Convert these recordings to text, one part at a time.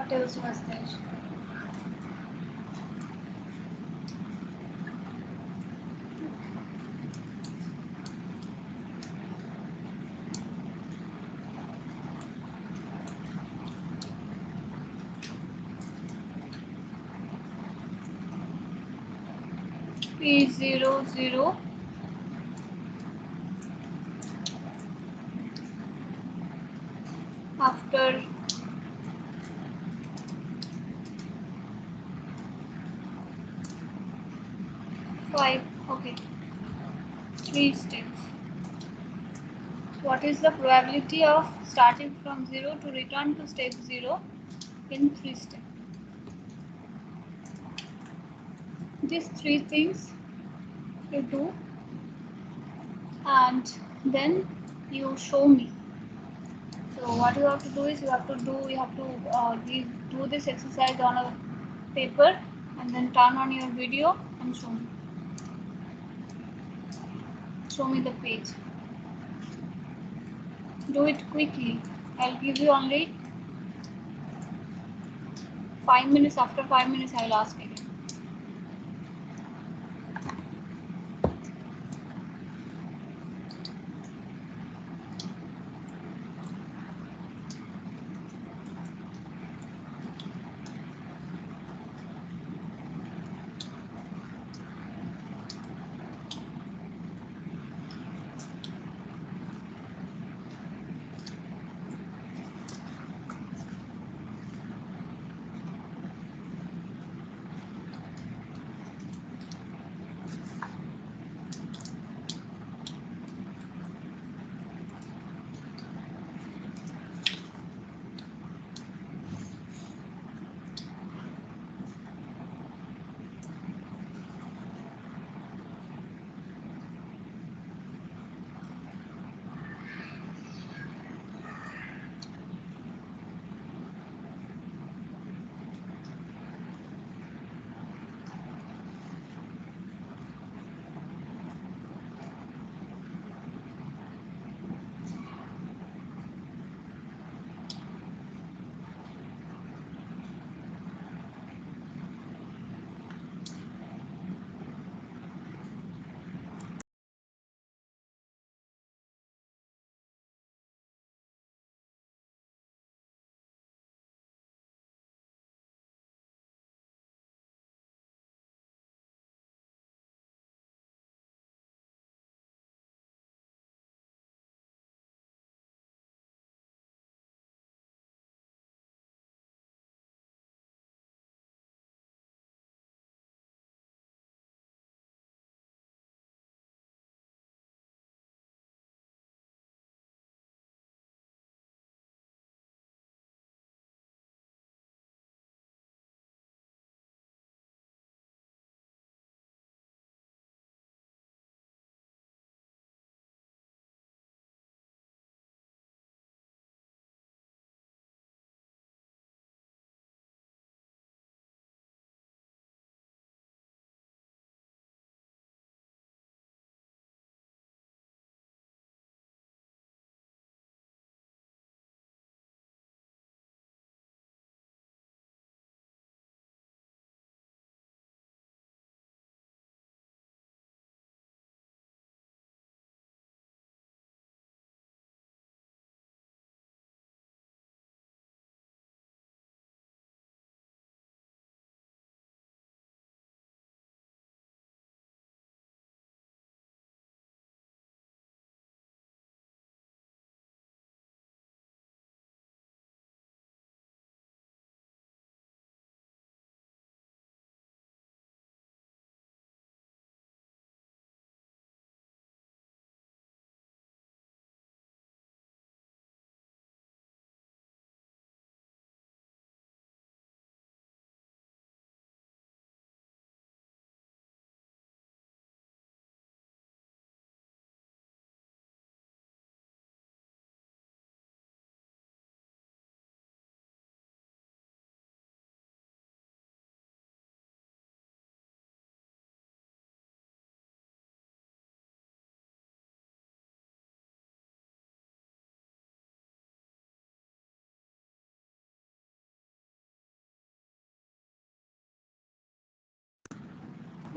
What else was there? P00 after 5. Okay, 3 steps. What is the probability of starting from 0 to return to step 0 in 3 steps? These 3 things you do, and then you show me. So what you have to do is you have to do this exercise on a paper and then turn on your video and show me. Show me the page. Do it quickly. I'll give you only 5 minutes. After 5 minutes I will ask again.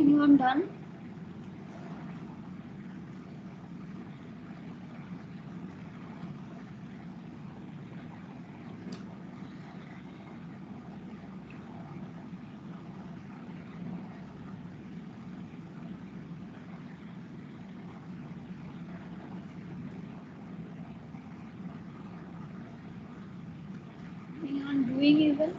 Anyone done? Anyone doing even?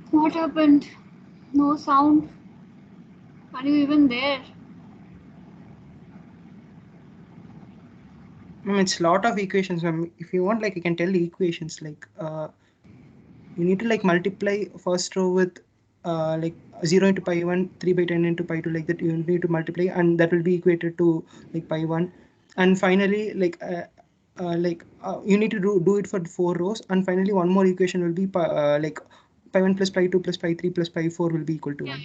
What happened? No sound. Are you even there? It's a lot of equations, ma'am. If you want, like, I can tell the equations. Like, you need to like multiply first row with like 0 into pi 1, 3 by 10 into pi 2, like that. You need to multiply, and that will be equated to like pi 1. And finally, you need to do it for 4 rows. And finally, one more equation will be like pi 1 plus pi 2 plus pi 3 plus pi 4 will be equal to Yeah.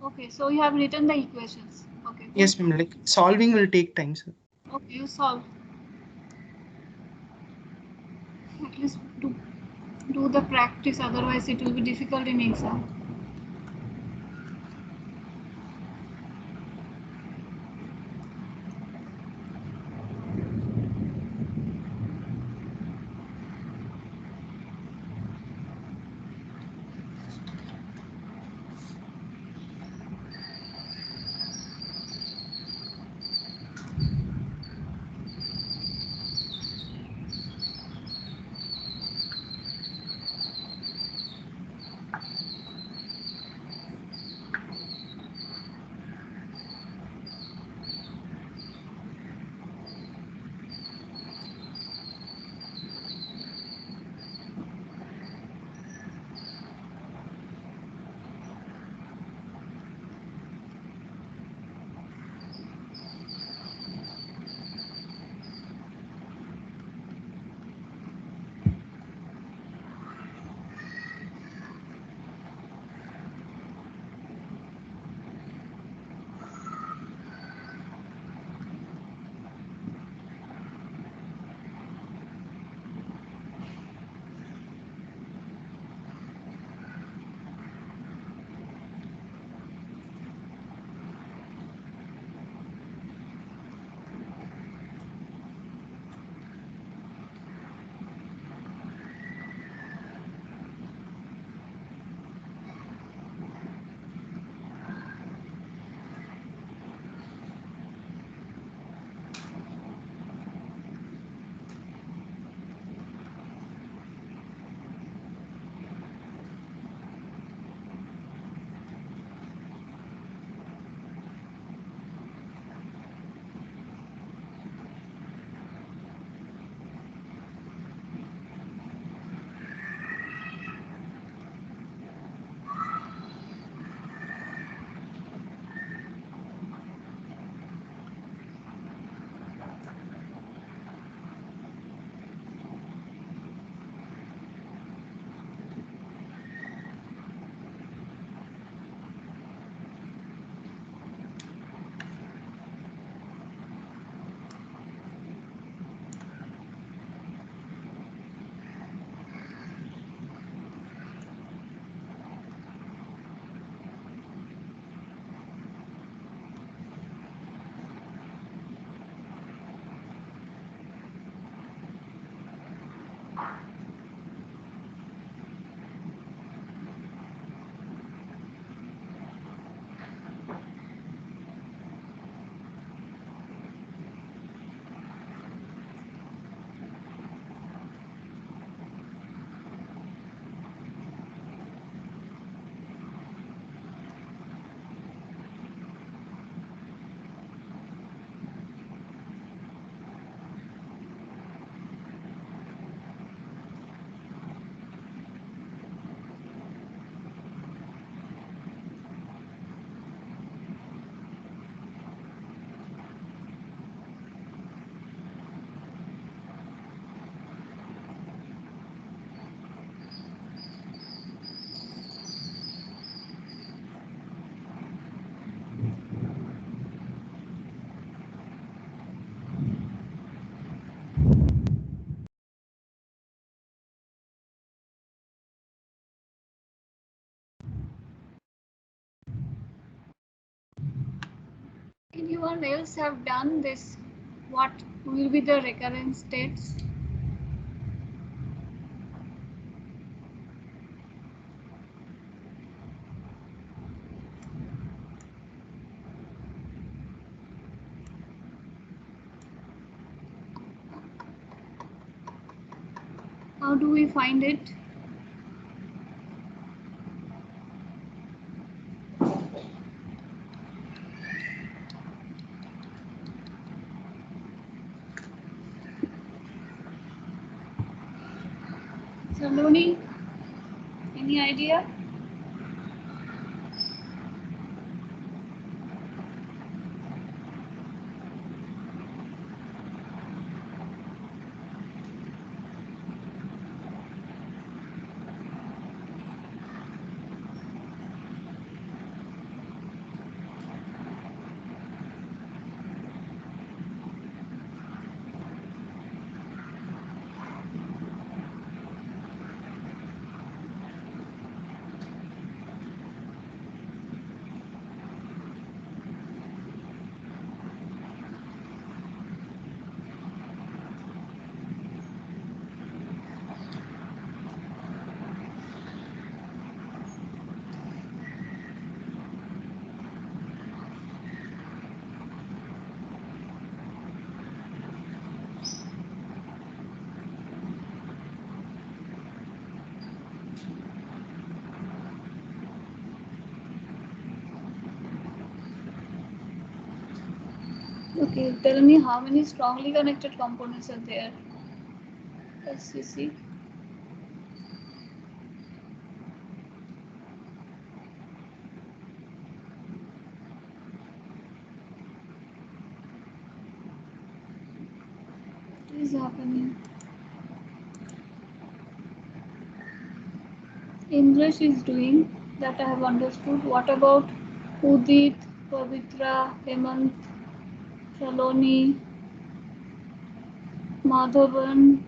1. Okay, so you have written the equations. Okay, good. Yes, ma'am. Like solving will take time, sir. Okay, you solve. At least do the practice, otherwise it will be difficult in exam. Anyone else have done this? What will be the recurrent states? How do we find it? Saloni, any idea? Okay, tell me how many strongly connected components are there? SCC. What is happening? English is doing that I have understood. What about Udit, Pavitra, Hemant, Saloni, Madhavan,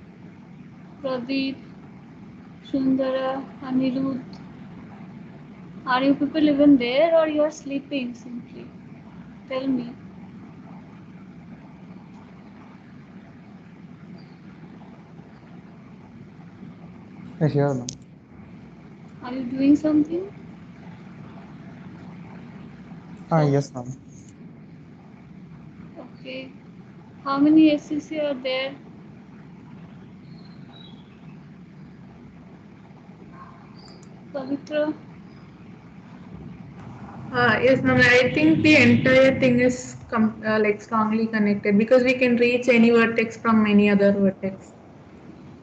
Pradeep, Sundara, Anirudh? Are you people even there or you are sleeping simply? Tell me. Here, ma'am. Are you doing something? Yes, ma'am. Okay. How many SCC are there? Pavitra? Yes, ma'am. I think the entire thing is like strongly connected because we can reach any vertex from any other vertex.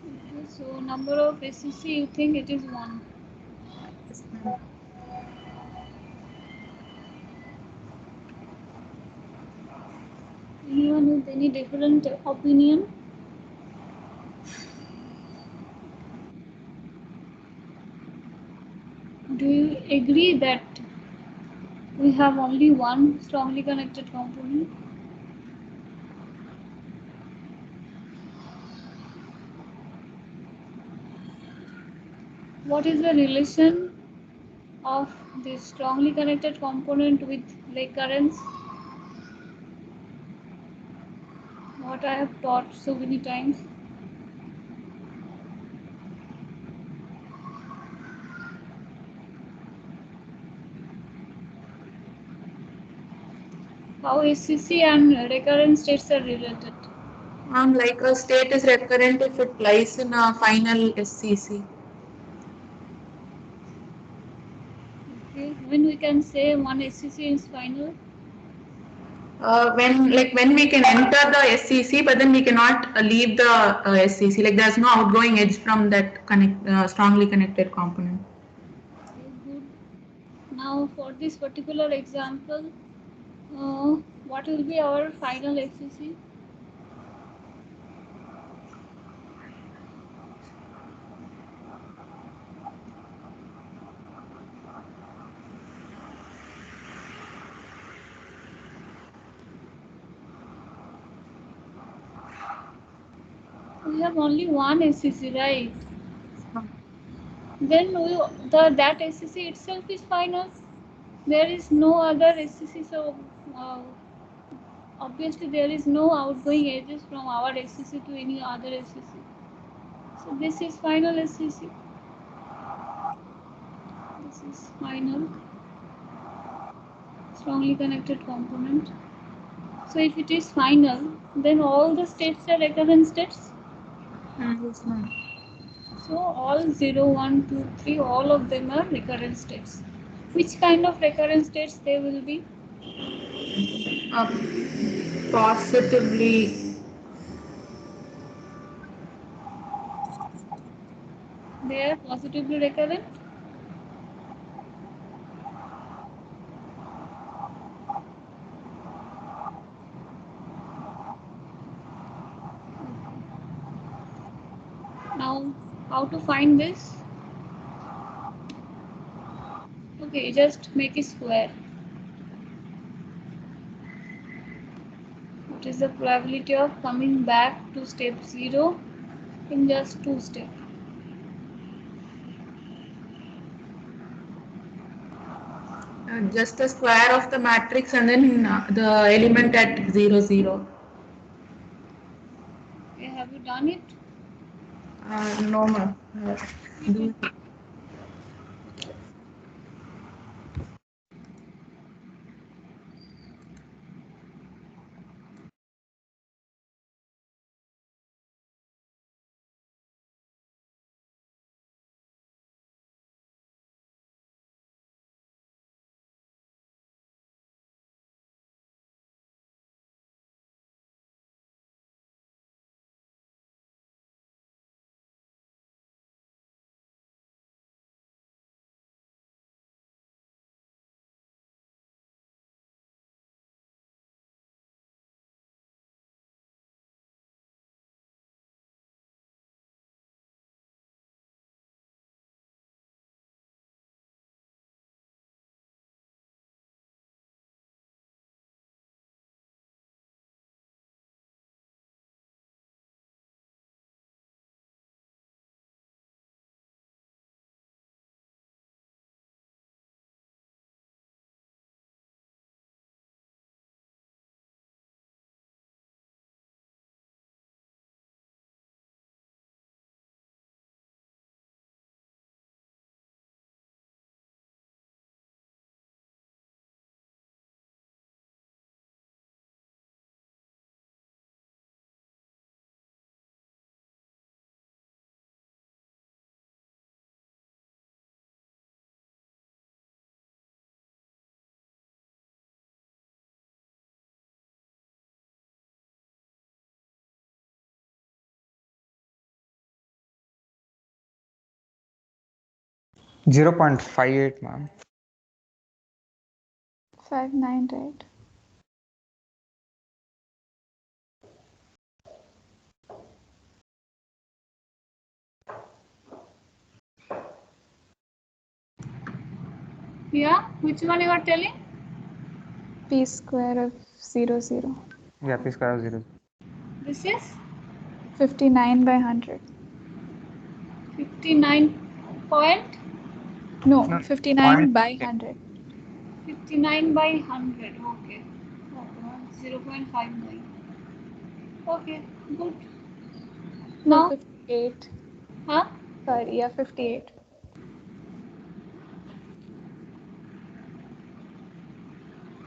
Okay, so number of SCC you think it is 1. Yes, ma'am. Anyone with any different opinion? Do you agree that we have only one strongly connected component? What is the relation of this strongly connected component with recurrence? What I have taught so many times. How SCC and recurrent states are related. Like a state is recurrent if it lies in a final SCC. Okay, when we can say one SCC is final? When we can enter the SCC, but then we cannot leave the SCC. Like there's no outgoing edge from that strongly connected component. Okay, good. Now for this particular example, what will be our final SCC? We have only one SCC, right? Then that SCC itself is final. There is no other SCC, so obviously there is no outgoing edges from our SCC to any other SCC. So this is final SCC. This is final strongly connected component. So if it is final, then all the states are recurrent states. Yes, ma'am. So all 0, 1, 2, 3, all of them are recurrent states. Which kind of recurrent states they will be? Positively. They are positively recurrent. Now, how to find this? Okay, just make it square. What is the probability of coming back to step 0 in just 2 steps? Just the square of the matrix and then the element at 0, 0. Okay, have you done it? No, ma'am. Do 0.58, ma'am. 59, right? Yeah, which one you are telling? P square of 0, 0. Yeah, p square of 0. This is 59 by 100. 59 point No, No, 59 by 0.58. 100. 59 by 100. Okay. 0.59. Okay, good. No, Now, 58. huh? Sorry, yeah, 58.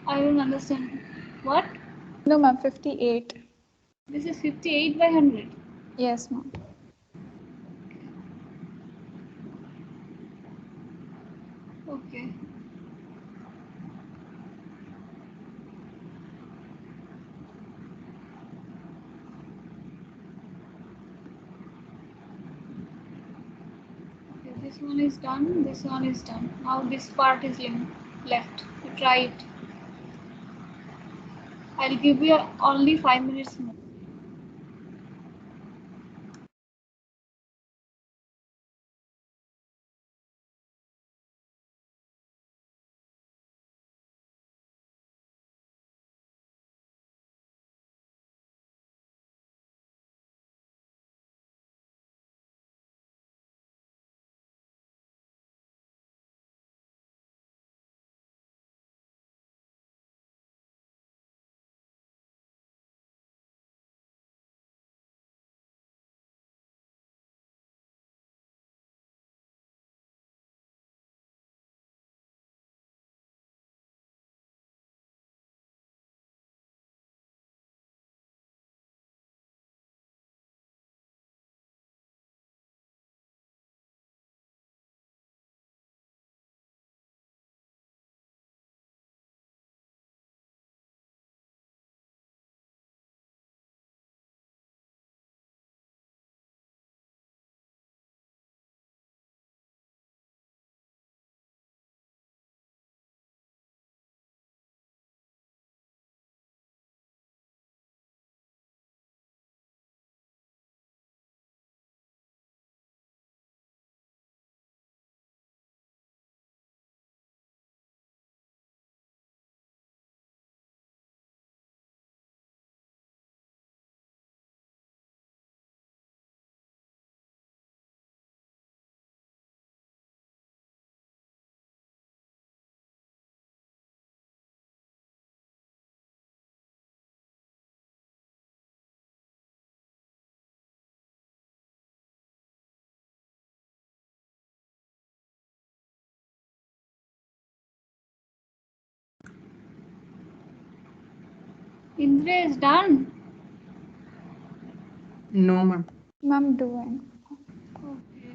I don't understand. What? No, ma'am, 58. This is 58 by 100. Yes, ma'am. Okay. Okay, this one is done. This one is done. Now this part is left. You try it. I'll give you only 5 minutes more. Indra is done. No, ma'am. Ma'am, doing. Okay.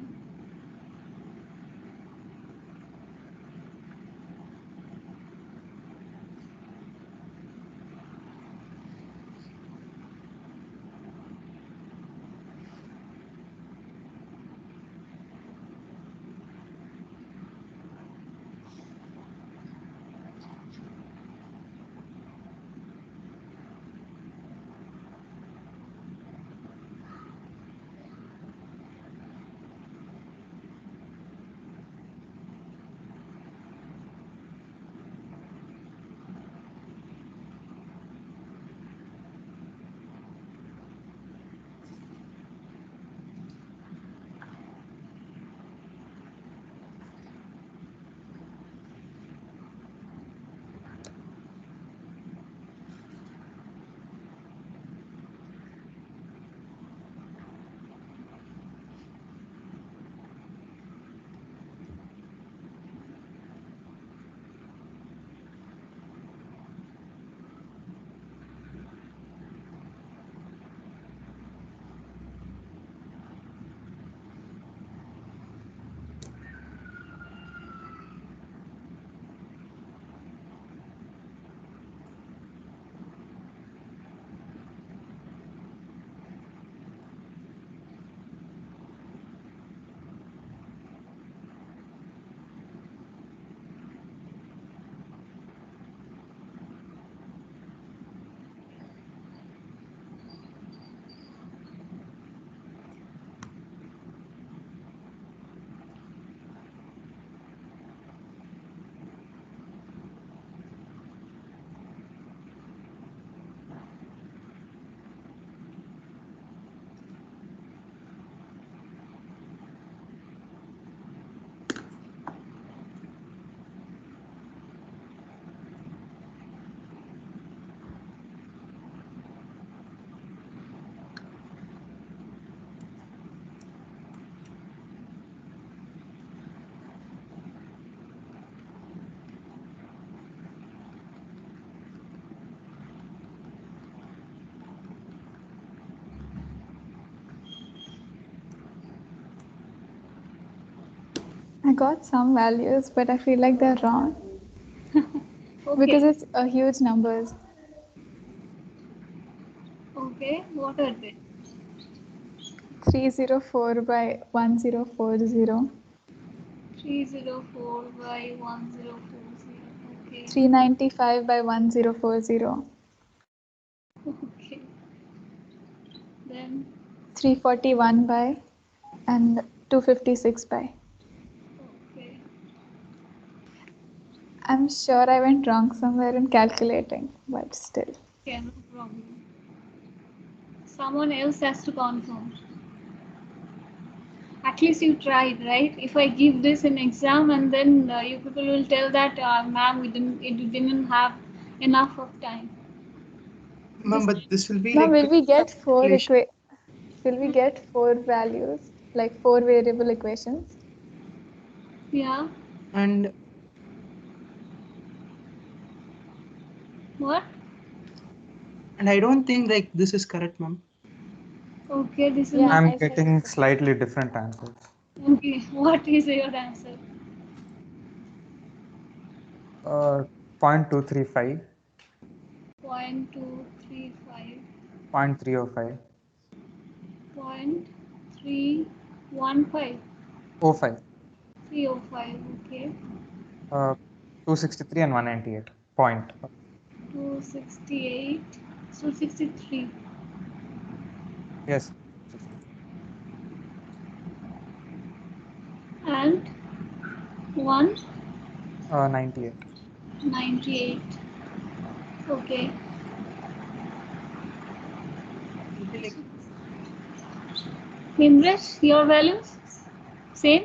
I got some values, but I feel like they're wrong Okay. because it's a huge numbers. Okay. What are they? 304 by 1040. 304 by 1040. Okay. 395 by 1040. Okay. Then 341 by and 256 by. okay. I'm sure I went wrong somewhere in calculating, but still. Okay, no problem. Someone else has to confirm. At least you tried, right? If I give this in exam and then you people will tell that, ma'am, it didn't have enough of time. Ma'am, but this will be Now, like will we get four calculation. will we get four values, like four variable equations? Yeah. And What? I don't think like this is correct, ma'am. Okay, this is Yeah, not. I'm I said getting so. slightly different answers. Okay, what is your answer? 0.235, 0.235, 0.305, 0.315, 05, 305. Okay, 263 and 198. Point. 268, 263, Yes. and 98. 198. Okay. It will be like Himresh, your values? Same?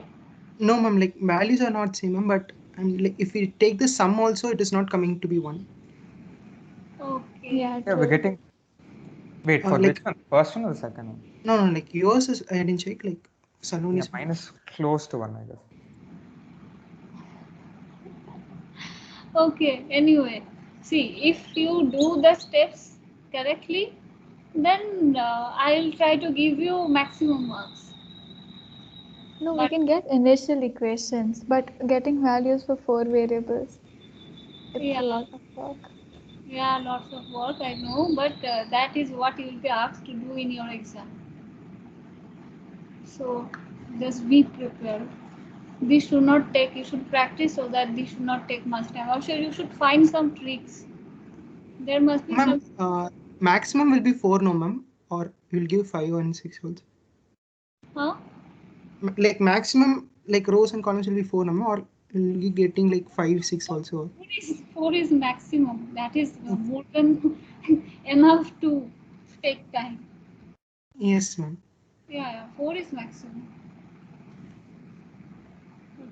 no, ma'am. Like values are not same, ma'am. But I'm like if we take the sum also, it is not coming to be one. Okay. Yeah, Yeah, we're true. getting. Wait, for Like which one? First one or the second one? no, like yours is I didn't check. Like Yeah, Saloni's. mine is close to one, I guess. Okay, anyway, see, if you do the steps correctly, then I'll try to give you maximum marks. No, we But can get initial equations, but getting values for 4 variables, it's yeah, a lot of work. yeah, lots of work, I know, but that is what you will be asked to do in your exam. So just be prepared. This should not take, you should practice so that this should not take much time. Also, you should find some tricks. There must be Ma'am, some. maximum will be 4, no, ma'am? Or you'll give 5 and 6 also? Huh? Like maximum, like rows and columns will be 4, no, ma'am? Or will you getting like 5, 6 also? Four is maximum. That is more than enough to take time. Yes, ma'am. Yeah, 4 is maximum.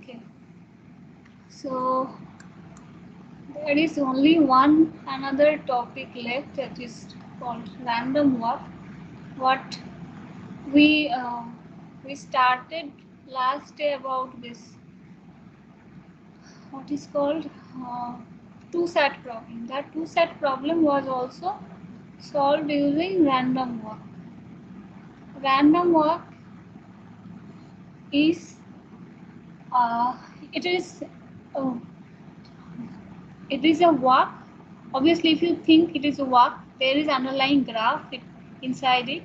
Okay. So there is only one another topic left, that is called random walk. What we started last day about this. What is called two-set problem. That two-set problem was also solved using random walk. Random walk is uh, it is uh, it is a walk. Obviously, if you think it is a walk, there is underlying graph inside it.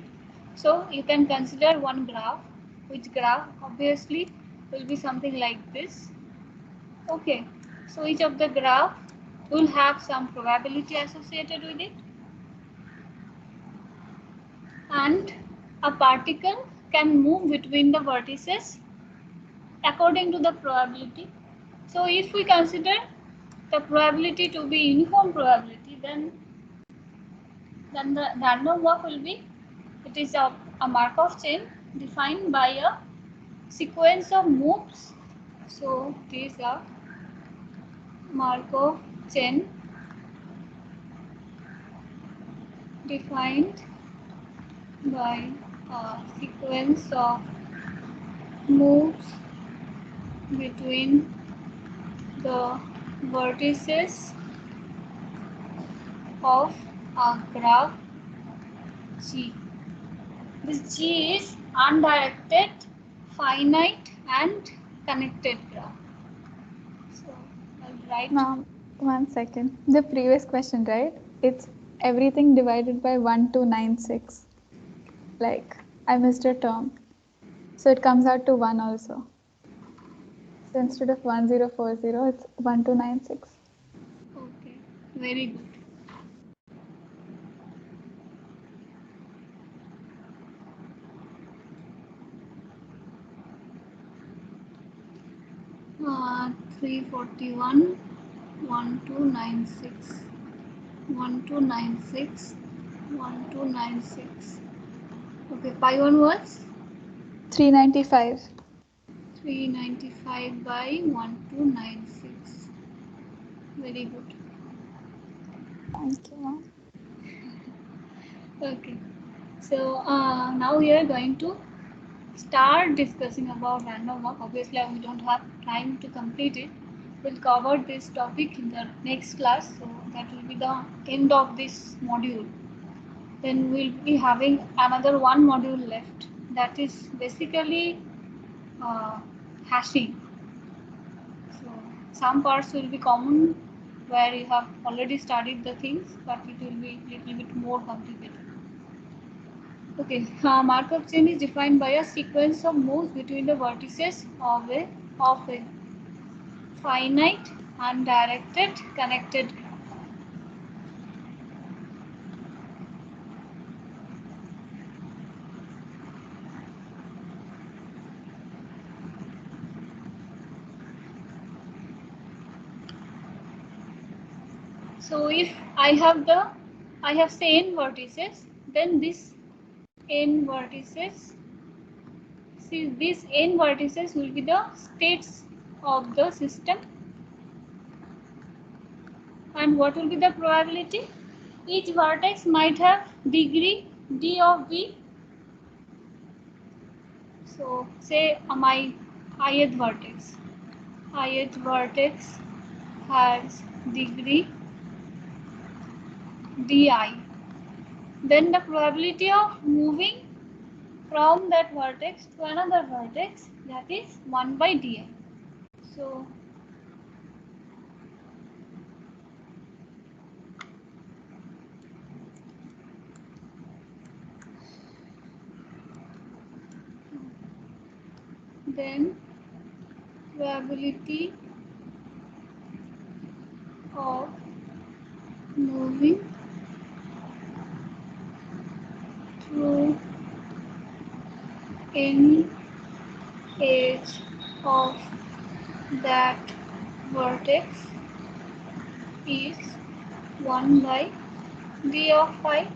So you can consider one graph, which graph obviously will be something like this. Okay, so each of the graph will have some probability associated with it, and a particle can move between the vertices according to the probability. So if we consider the probability to be uniform probability, then the random walk will be, it is a Markov chain defined by a sequence of moves. So these are Markov chain defined by a sequence of moves between the vertices of a graph G. This G is undirected, finite and connected graph. So I'll write. Ma'am, 1 second. The previous question, right? It's everything divided by 1296. Like, I missed a term. So it comes out to 1 also. So instead of 1040, it's 1296. Okay, very good. Uh, 341, 1296, 1296, 1296. Okay, pi 1 was 395. 395 by 1296. Very good. Thank you, ma'am. Okay, so now we are going to start discussing about random walk. Obviously, we don't have time to complete it. We'll cover this topic in the next class, so that will be the end of this module. Then we'll be having another one module left, that is basically hashing. So some parts will be common where you have already studied the things, but it will be a little bit more complicated. Okay, Markov chain is defined by a sequence of moves between the vertices of a finite, undirected, connected graph. So if I have say n vertices, then this n vertices, see these n vertices will be the states of the system. And what will be the probability? Each vertex might have degree d of v. So say my ith vertex has degree di. then the probability of moving from that vertex to another vertex, that is 1 by di. So then probability of moving through any edge of that vertex is 1 by d of phi,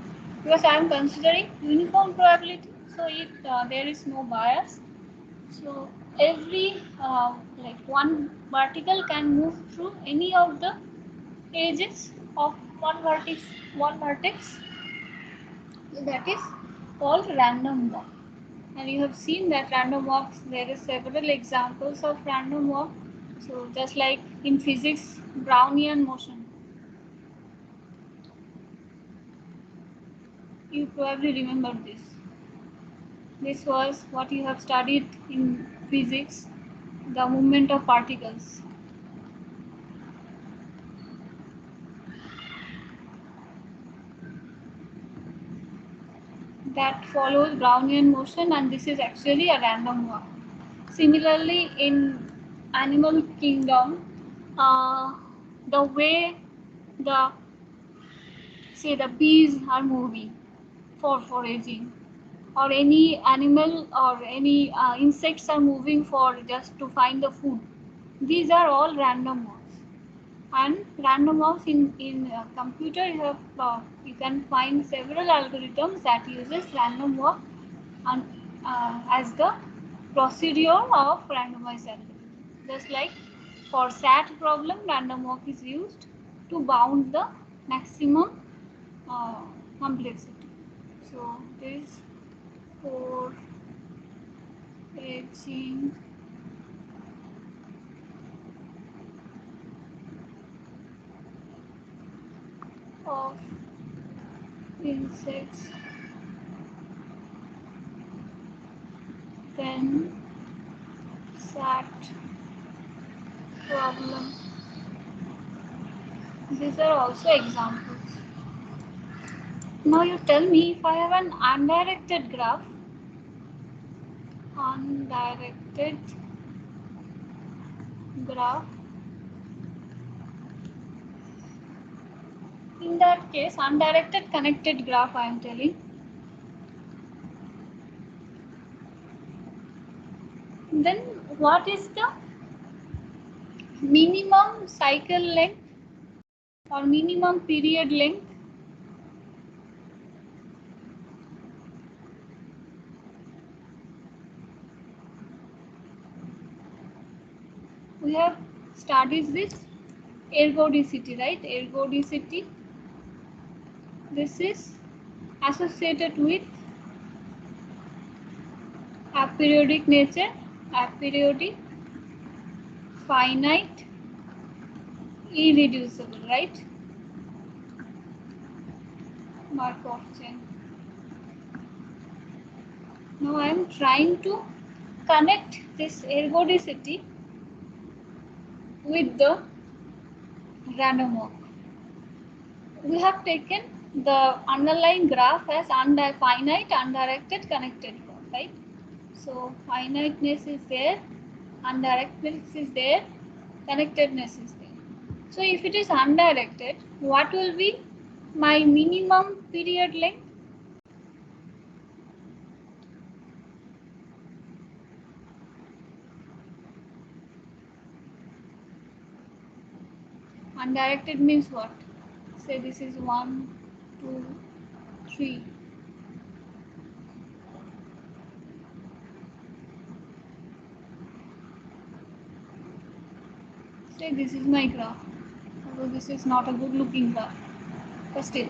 because I am considering uniform probability, so there is no bias. So every like one particle can move through any of the edges of one vertex, that is called random walk. And you have seen that random walks, there are several examples of random walk. So just like in physics, Brownian motion, you probably remember this. This was what you have studied in physics, the movement of particles. That follows Brownian motion, and this is actually a random walk. Similarly, in animal kingdom, the way the bees are moving for foraging, or any animal or any insects are moving for just to find the food. These are all random walks. And random walks in computer, you can find several algorithms that uses random walk and, as the procedure of randomized algorithm. Just like for SAT problem, random walk is used to bound the maximum complexity. So this for edging of insects, then SAT problem. These are also examples. Now you tell me, if I have an undirected graph, in that case, undirected connected graph I am telling, then what is the minimum cycle length or minimum period length? We have studied this ergodicity, right? Ergodicity. This is associated with aperiodic nature, aperiodic, finite, irreducible, right? Markov chain. Now I am trying to connect this ergodicity with the random walk. We have taken the underlying graph as finite undirected connected graph, right? So finiteness is there, undirectness is there, connectedness is there. So if it is undirected, what will be my minimum period length? Undirected means what? Say this is 1, 2, 3. Say this is my graph. Although this is not a good looking graph, but still.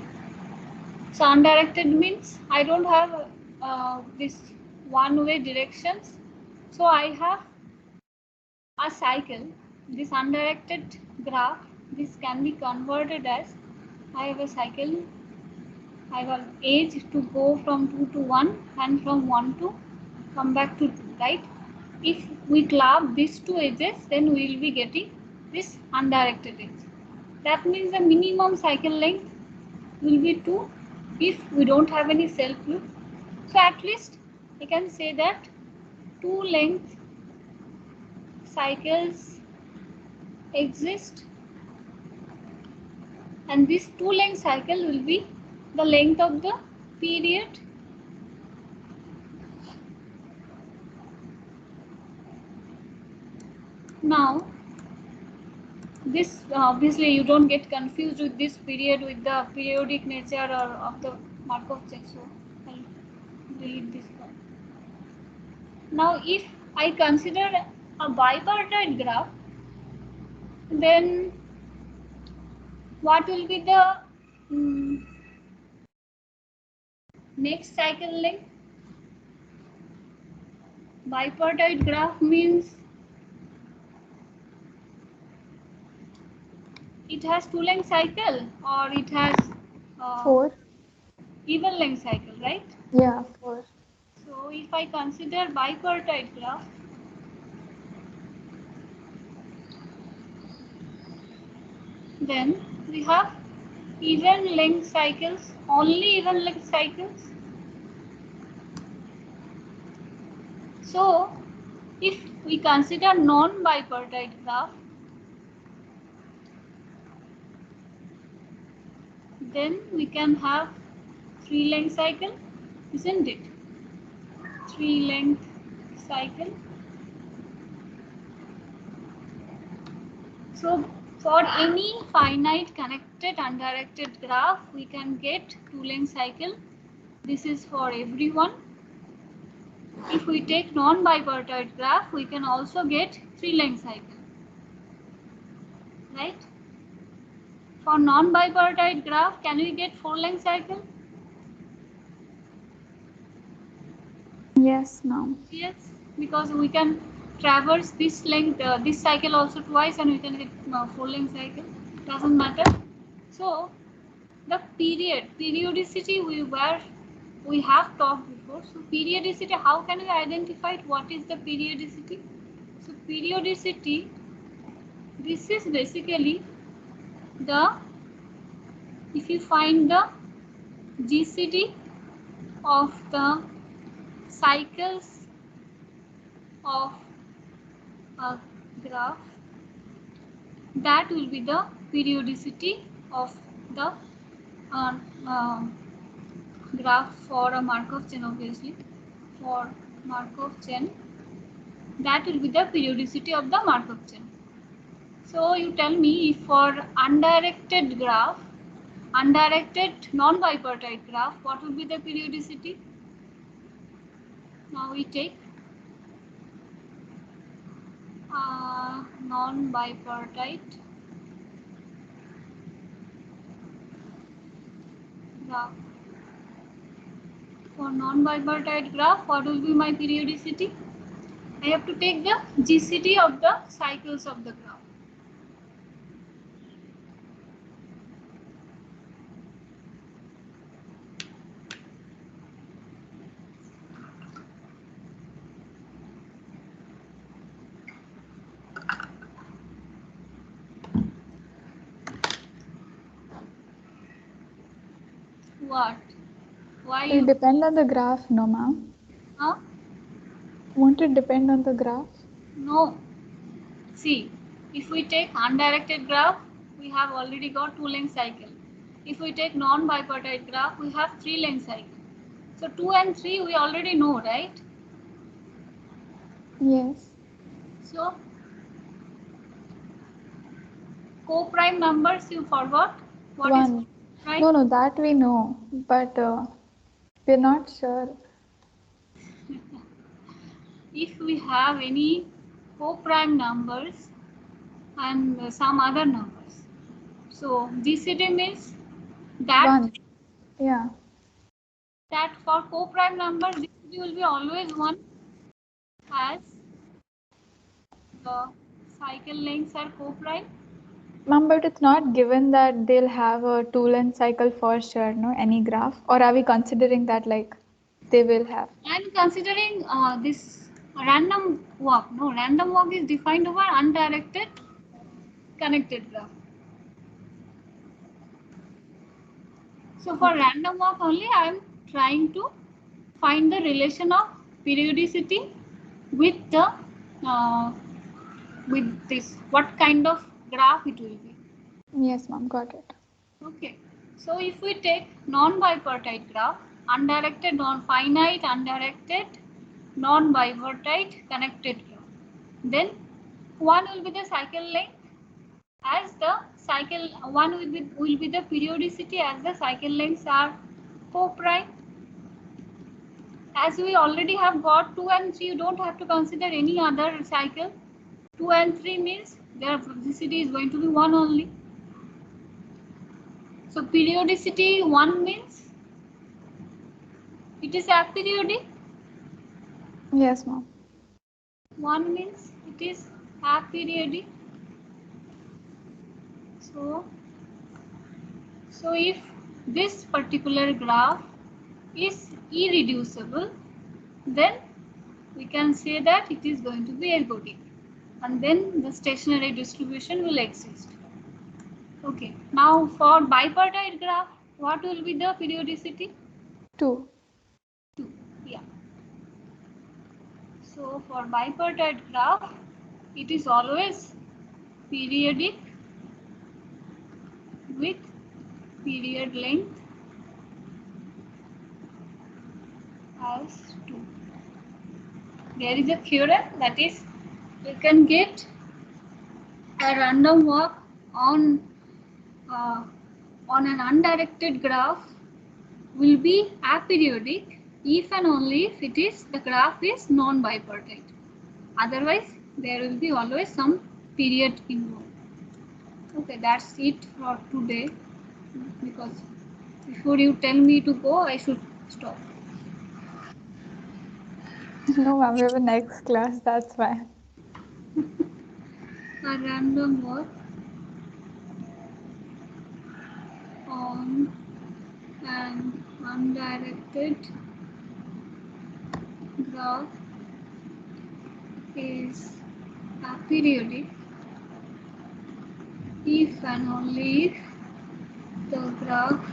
So undirected means I don't have this one-way directions. So I have a cycle. This undirected graph, this can be converted as I have a cycle I got edge to go from 2 to 1 and from 1 to come back to 2, right? If we club these two edges, then we will be getting this undirected edge. That means the minimum cycle length will be 2 if we don't have any self loop. So at least I can say that 2 length cycles exist, and this 2 length cycle will be the length of the period now. This obviously you don't get confused with this period with the periodic nature or of the Markov chain, so I'll delete this one. Now if I consider a bipartite graph, then what will be the next cycle length? Bipartite graph means it has 2 length cycle or it has 4. even length cycle, right? Yeah, 4. So if I consider bipartite graph, then we have even length cycles, only even length cycles. So if we consider non-bipartite graph, then we can have 3 length cycle, isn't it? 3 length cycle. So for any finite connected undirected graph, we can get 2 length cycle. This is for everyone. If we take non-bipartite graph, we can also get 3 length cycle, right? For non-bipartite graph, can we get 4 length cycle? Yes, no. Yes, because we can traverse this length, this cycle also twice, and we can get 4 length cycle. Doesn't matter. So the periodicity we have talked before. So periodicity, how can we identify what is the periodicity? So periodicity, this is basically the, if you find the GCD of the cycles of a graph, that will be the periodicity of the graph for a Markov chain, obviously. For Markov chain, that will be the periodicity of the Markov chain. So you tell me, if for undirected graph, undirected non-bipartite graph, what will be the periodicity? Now we take non-bipartite graph. For non-bipartite graph, what will be my periodicity? I have to take the GCD of the cycles of the graph. What? Why It you? depend on the graph, no, ma'am. Huh? Won't it depend on the graph? No. See, if we take undirected graph, we have already got 2 length cycle. If we take non-bipartite graph, we have 3 length cycle. So 2 and 3 we already know, right? Yes. So co-prime numbers you forgot. What is 1. right? No, that we know, but we're not sure. If we have any co-prime numbers and some other numbers, so GCD means that 1. Yeah. that for co-prime numbers GCD will be always 1, as the cycle lengths are co-prime. Ma'am, but it's not given that they'll have a 2-length cycle for sure, no? Any graph? Or are we considering that like they will have? I'm considering this random walk. No, random walk is defined over undirected connected graph. So for random walk only, I am trying to find the relation of periodicity with the with this. What kind of graph it will be? Yes, ma'am, got it. Okay. So if we take non-bipartite graph, undirected, non-finite, undirected, non-bipartite connected graph, then one will be the cycle length as the cycle, one will be the periodicity as the cycle lengths are co-prime. As we already have got 2 and 3, you don't have to consider any other cycle. 2 and 3 means their periodicity is going to be 1 only. So periodicity 1 means it is aperiodic. Yes, ma'am. 1 means it is aperiodic. So if this particular graph is irreducible, then we can say that it is going to be ergodic, and then the stationary distribution will exist. Okay, now for bipartite graph, what will be the periodicity? 2. 2. Yeah. So for bipartite graph, it is always periodic with period length as 2. There is a theorem that is, you can get a random walk on an undirected graph will be aperiodic if and only if it is the graph is non-bipartite. Otherwise, there will be always some period involved. Okay, that's it for today, because before you tell me to go, I should stop. No, ma'am, we have a next class, that's why. A random walk on an undirected graph is aperiodic if and only if the graph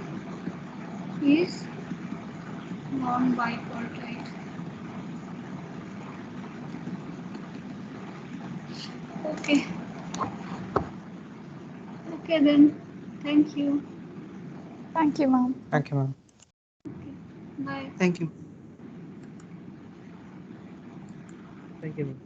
is non-bipartite. Okay. Okay then. Thank you. Thank you, ma'am. Thank you, ma'am. Okay. Bye. Thank you. Thank you, ma'am.